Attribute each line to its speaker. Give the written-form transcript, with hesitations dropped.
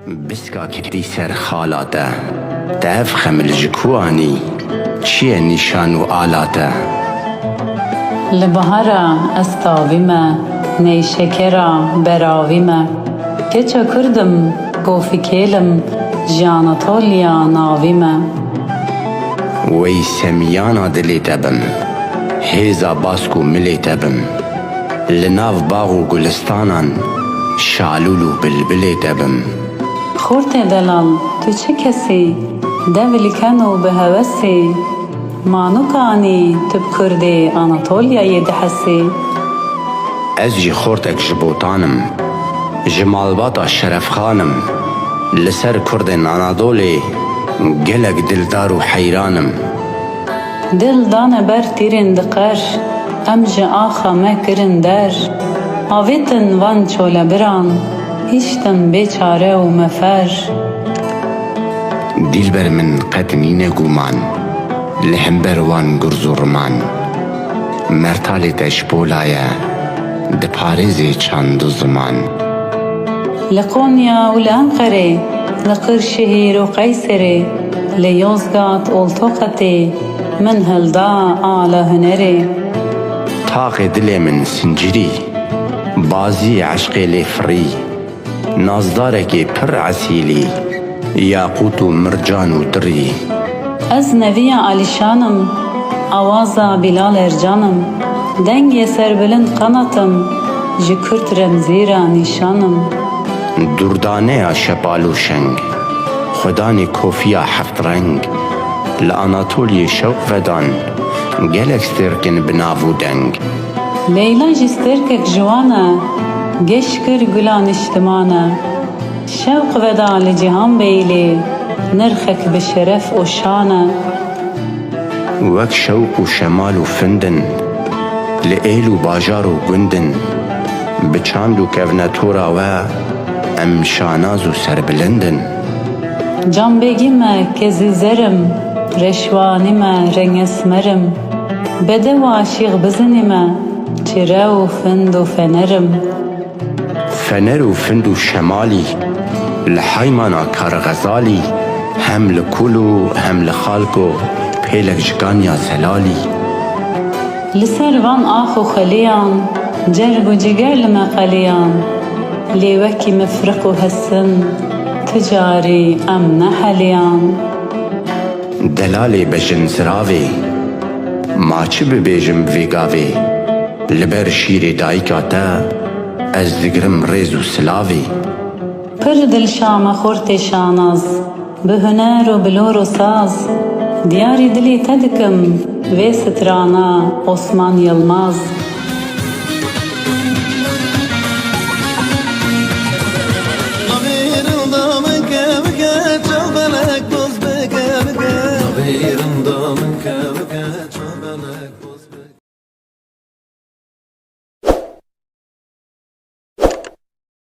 Speaker 1: Biska kedi ser xalate Tev xemil ji ku anî Çiye nîşan û alate
Speaker 2: Li bihara ez tavî me neyşekera beravî me Keça Kurdim gofî kêlim ji Anatoliya navî me
Speaker 1: Wey semiyana dilê te bim Hêza bask û milê te bim Li nav bax û gulistanan Şalûl û bilbilê te bim
Speaker 2: Xurtê delal tu çi kesî Devlîken û bi hewesî Manûk anî tu bi Kurdê Anatolyayê dihesî
Speaker 1: Ez jî xortek ji botanim Ji malbata şerefxanim Li ser Kurdên Anadolê Gelek dildar û heyranim
Speaker 2: Dil dane ber tîrên diqer Em ji axa me kirin der Avêtin van çolebiran Hîştin bêçare û mefer
Speaker 1: Dilber min qet nîne gûman Li hember wan gurz û riman Mertalê te ji polaye Di parêzê çand û ziman
Speaker 2: Li Konya û li Enqerê Li Qirşehîr û Qeyserê Li Yozgat û Toqetê Min hilda ala hunerê
Speaker 1: Taxê dilê min sincirî Bazî eşqê lê firî Nazdarekê pir esîlî Yaqût û mircan û dirî
Speaker 2: Ez neviya Alîşanım Awaza Bilal Ercanım Dengê serbilind qenatim Ji Kurd remzîra nîşanım
Speaker 1: Durdaneya şepal û şeng Xwedanê kofiya heft reng Li Anatolyê şewq vedan Gelek stêrkin bi nav û deng
Speaker 2: Leyla jî stêrkek ji wan e Geş kir gula niştiman e Şewq veda li cîhan beylê Nirxek bi şeref û şan e
Speaker 1: Wek şewq û şemal û findin Li êl û bajar û gundin Bi çand û kevnetora we Em şanaz û serbilindin
Speaker 2: Canbêgî me kezî zerim Reşwanî me reng esmerim Bedew aşîq bizinî me Çire û find û fenerim
Speaker 1: Fener û find û şemalî Li heymana Karxezalî Hem li kul û hem li xalko Pêlek ji ganya selalî
Speaker 2: Li ser van ax û xeliyan Cerb û ciger li me qeliyan Lê wekî mifriq û hesin Ti carî em neheliyan
Speaker 1: Delalê bejin ziravê Ma çi bibêjim vê gavê Li ber şîrê dayîka te Ez digirim rêz û silavê
Speaker 2: Pir dilşama xurtê şanaz Bi huner û bi lor û saz Diyarî dilê te dikim Vê sitrana Osman Yılmaz